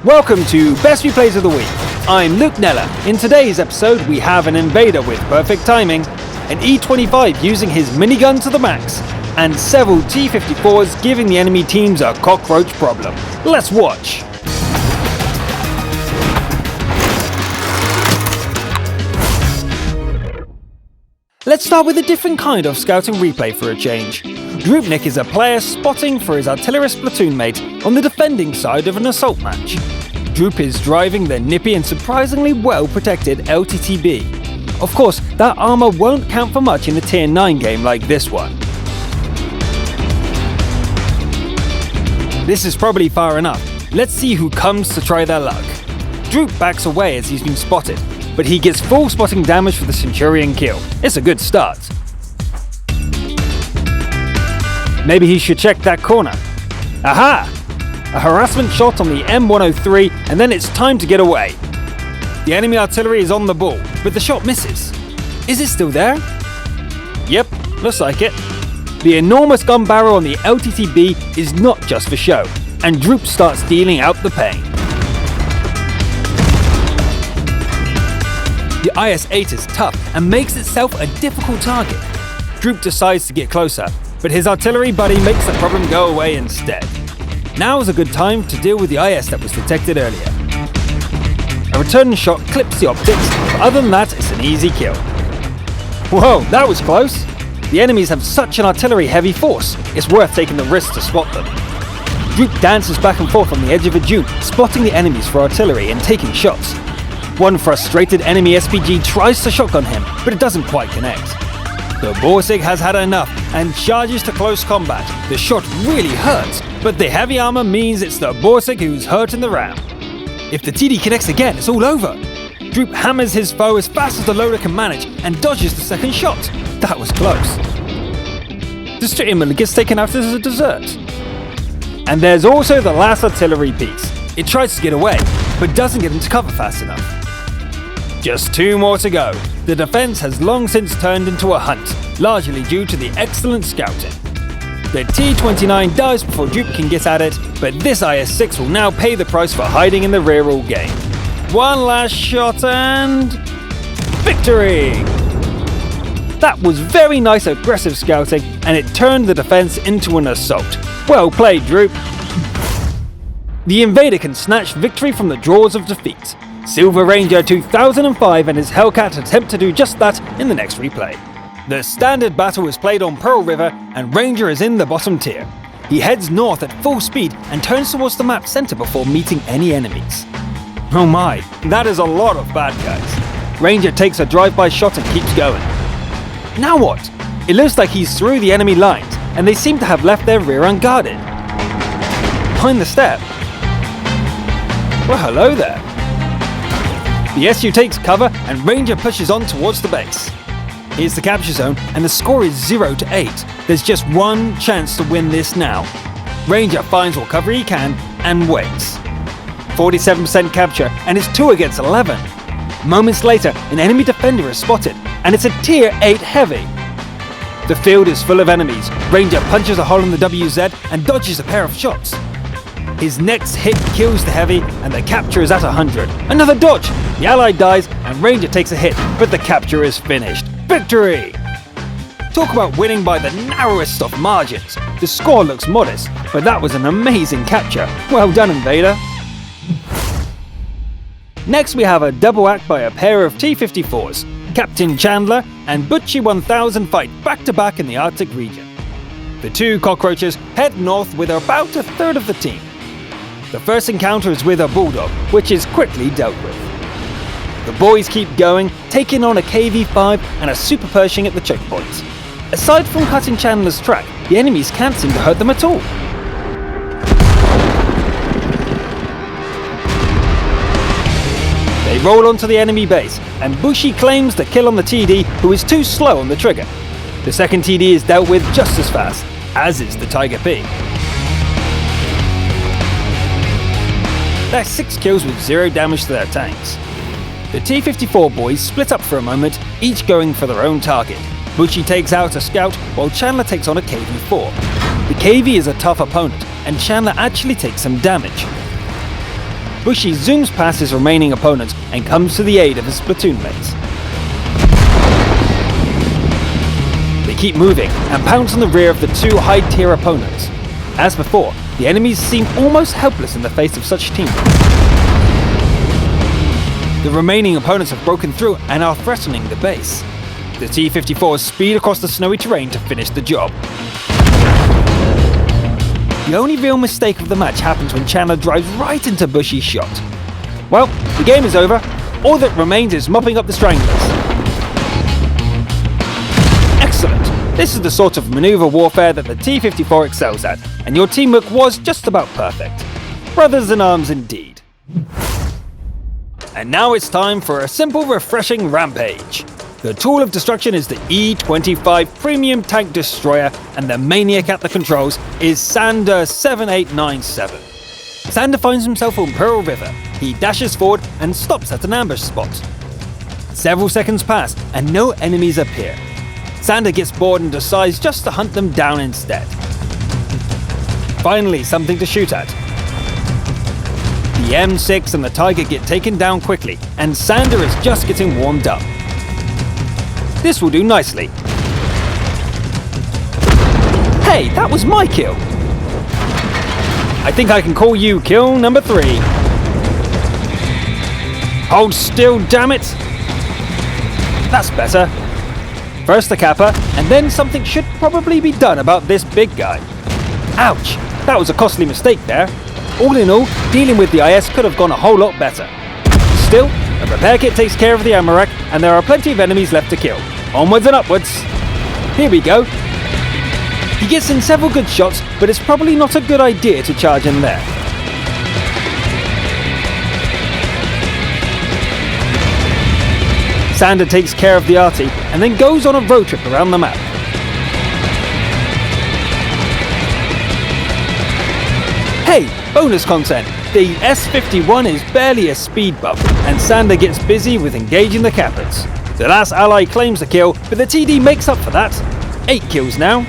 Welcome to Best Replays of the Week. I'm Luke Neller. In today's episode, we have an invader with perfect timing, an E25 using his minigun to the max, and several T-54s giving the enemy teams a cockroach problem. Let's watch. Let's start with a different kind of scouting replay for a change. Droopnik is a player spotting for his artillerist platoon mate on the defending side of an assault match. Droop is driving the nippy and surprisingly well protected LTTB. Of course, that armor won't count for much in a tier 9 game like this one. This is probably far enough. Let's see who comes to try their luck. Droop backs away as he's been spotted, but he gets full spotting damage for the Centurion kill. It's a good start. Maybe he should check that corner. Aha! A harassment shot on the M103, and then it's time to get away. The enemy artillery is on the ball, but the shot misses. Is it still there? Yep, looks like it. The enormous gun barrel on the LTTB is not just for show, and Droop starts dealing out the pain. The IS-8 is tough and makes itself a difficult target. Droop decides to get closer, but his artillery buddy makes the problem go away instead. Now is a good time to deal with the IS that was detected earlier. A return shot clips the optics, but other than that, it's an easy kill. Whoa, that was close! The enemies have such an artillery-heavy force, it's worth taking the risk to spot them. Droop dances back and forth on the edge of a dune, spotting the enemies for artillery and taking shots. One frustrated enemy SPG tries to shotgun him, but it doesn't quite connect. The Borsig has had enough and charges to close combat. The shot really hurts, but the heavy armor means it's the Borsig who's hurting the ram. If the TD connects again, it's all over. Droop hammers his foe as fast as the loader can manage and dodges the second shot. That was close. The Strittimal gets taken out as a dessert. And there's also the last artillery piece. It tries to get away, but doesn't get into cover fast enough. Just 2 more to go. The defense has long since turned into a hunt, largely due to the excellent scouting. The T-29 dies before Droop can get at it, but this IS-6 will now pay the price for hiding in the rear all game. One last shot and... victory! That was very nice aggressive scouting, and it turned the defense into an assault. Well played, Droop. The invader can snatch victory from the jaws of defeat. Silver Ranger 2005 and his Hellcat attempt to do just that in the next replay. The standard battle is played on Pearl River and Ranger is in the bottom tier. He heads north at full speed and turns towards the map center before meeting any enemies. Oh my, that is a lot of bad guys. Ranger takes a drive-by shot and keeps going. Now what? It looks like he's through the enemy lines and they seem to have left their rear unguarded. Behind the step. Well, hello there. The SU takes cover and Ranger pushes on towards the base. Here's the capture zone and the score is 0-8. There's just one chance to win this now. Ranger finds what cover he can and waits. 47% capture and it's 2 against 11. Moments later, an enemy defender is spotted and it's a tier 8 heavy. The field is full of enemies. Ranger punches a hole in the WZ and dodges a pair of shots. His next hit kills the heavy and the capture is at 100. Another dodge! The ally dies and Ranger takes a hit, but the capture is finished. Victory! Talk about winning by the narrowest of margins. The score looks modest, but that was an amazing capture. Well done, Invader. Next we have a double act by a pair of T-54s. Captain Chandler and Butchie 1000 fight back to back in the Arctic region. The 2 cockroaches head north with about a third of the team. The first encounter is with a bulldog, which is quickly dealt with. The boys keep going, taking on a KV-5 and a Super Pershing at the checkpoints. Aside from cutting Chandler's track, the enemies can't seem to hurt them at all. They roll onto the enemy base, and Bushi claims the kill on the TD, who is too slow on the trigger. The second TD is dealt with just as fast, as is the Tiger P. That's 6 kills with 0 damage to their tanks. The T-54 boys split up for a moment, each going for their own target. Bushi takes out a scout, while Chandler takes on a KV-4. The KV is a tough opponent, and Chandler actually takes some damage. Bushi zooms past his remaining opponents and comes to the aid of his platoon mates. They keep moving and pounce on the rear of the two high-tier opponents. As before, the enemies seem almost helpless in the face of such teamwork. The remaining opponents have broken through and are threatening the base. The T-54s speed across the snowy terrain to finish the job. The only real mistake of the match happens when Chandler drives right into Bushi's shot. Well, the game is over. All that remains is mopping up the stranglers. Excellent. This is the sort of maneuver warfare that the T-54 excels at, and your teamwork was just about perfect. Brothers in arms indeed. And now it's time for a simple, refreshing rampage. The tool of destruction is the E-25 premium tank destroyer, and the maniac at the controls is Sander 7897. Sander finds himself on Pearl River. He dashes forward and stops at an ambush spot. Several seconds pass and no enemies appear. Sander gets bored and decides just to hunt them down instead. Finally, something to shoot at. The M6 and the Tiger get taken down quickly, and Sander is just getting warmed up. This will do nicely. Hey, that was my kill! I think I can call you kill number 3. Hold still, damn it! That's better. First the Kappa, and then something should probably be done about this big guy. Ouch! That was a costly mistake there. All in all, dealing with the IS could have gone a whole lot better. Still, a repair kit takes care of the ammo rack, and there are plenty of enemies left to kill. Onwards and upwards. Here we go. He gets in several good shots, but it's probably not a good idea to charge in there. Sander takes care of the arty, and then goes on a road trip around the map. Hey, bonus content! The S-51 is barely a speed bump, and Sander gets busy with engaging the Kappas. The last ally claims the kill, but the TD makes up for that. 8 kills now.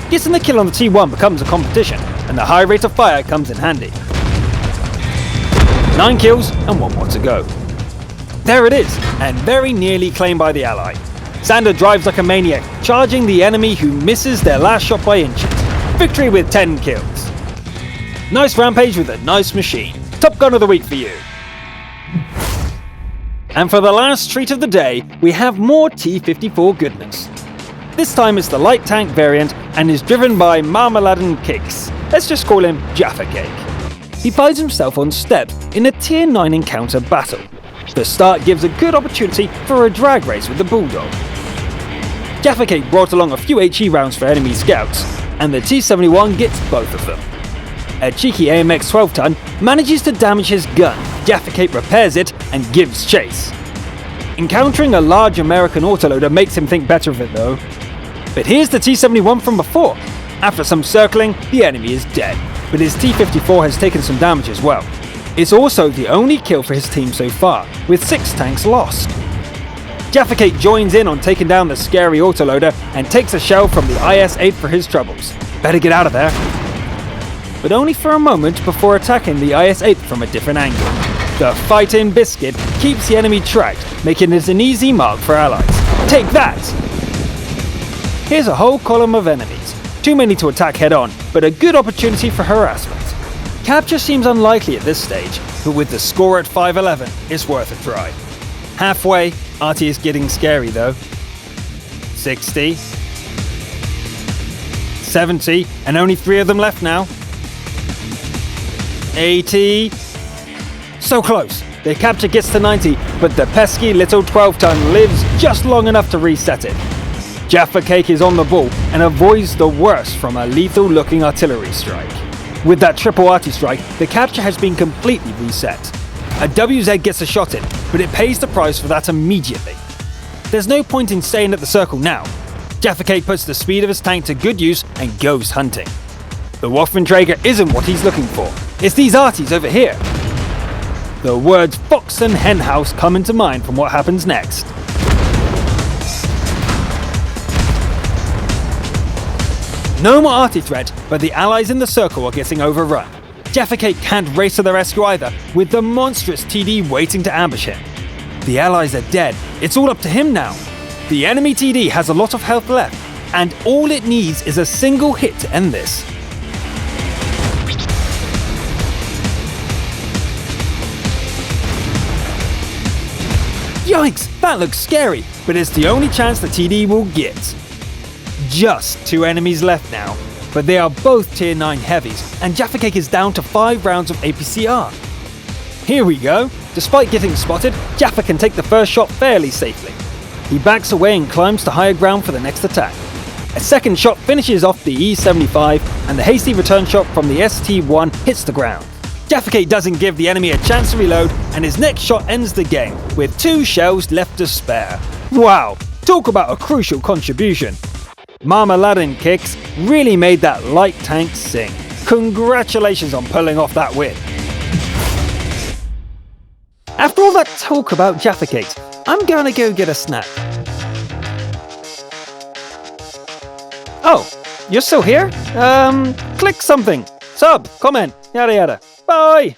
Getting the kill on the T1 becomes a competition, and the high rate of fire comes in handy. 9 kills and 1 more to go. There it is, and very nearly claimed by the ally. Sander drives like a maniac, charging the enemy who misses their last shot by inches. Victory with 10 kills. Nice rampage with a nice machine. Top Gun of the week for you. And for the last treat of the day, we have more T-54 goodness. This time it's the light tank variant and is driven by Marmaladen Cakes. Let's just call him Jaffa Cake. He finds himself on steps in a Tier 9 encounter battle. The start gives a good opportunity for a drag race with the Bulldog. Jaffa Cake brought along a few HE rounds for enemy scouts, and the T-71 gets both of them. A cheeky AMX 12-ton manages to damage his gun. Jaffa Cake repairs it and gives chase. Encountering a large American autoloader makes him think better of it though. But here's the T-71 from before. After some circling, the enemy is dead, but his T-54 has taken some damage as well. It's also the only kill for his team so far, with 6 tanks lost. Jaffa Cake joins in on taking down the scary autoloader and takes a shell from the IS-8 for his troubles. Better get out of there. But only for a moment before attacking the IS-8 from a different angle. The fighting biscuit keeps the enemy tracked, making it an easy mark for allies. Take that! Here's a whole column of enemies. Too many to attack head-on, but a good opportunity for harassment. Capture seems unlikely at this stage, but with the score at 5-11, it's worth a try. Halfway, Artie is getting scary though. 60. 70, and only 3 of them left now. 80. So close. The capture gets to 90, but the pesky little 12-ton lives just long enough to reset it. Jaffa Cake is on the ball and avoids the worst from a lethal-looking artillery strike. With that triple arty strike, the capture has been completely reset. A WZ gets a shot in, but it pays the price for that immediately. There's no point in staying at the circle now. Jaffa Cake puts the speed of his tank to good use and goes hunting. The Waffenträger isn't what he's looking for. It's these arties over here. The words fox and henhouse come into mind from what happens next. No more arty threat, but the allies in the circle are getting overrun. Jaffa-Cake can't race to the rescue either, with the monstrous TD waiting to ambush him. The allies are dead, it's all up to him now. The enemy TD has a lot of health left, and all it needs is a single hit to end this. Yikes, that looks scary, but it's the only chance the TD will get. Just 2 enemies left now, but they are both tier 9 heavies, and Jaffa-Cake is down to 5 rounds of APCR. Here we go. Despite getting spotted, Jaffa can take the first shot fairly safely. He backs away and climbs to higher ground for the next attack. A second shot finishes off the E75, and the hasty return shot from the ST1 hits the ground. Jaffa-Cake doesn't give the enemy a chance to reload, and his next shot ends the game, with 2 shells left to spare. Wow, talk about a crucial contribution. Marmaladin Kicks really made that light tank sing. Congratulations on pulling off that win. After all that talk about Jaffa-Cake, I'm gonna go get a snack. Oh, you're still here? Click something. Sub, comment, yada yada. Bye!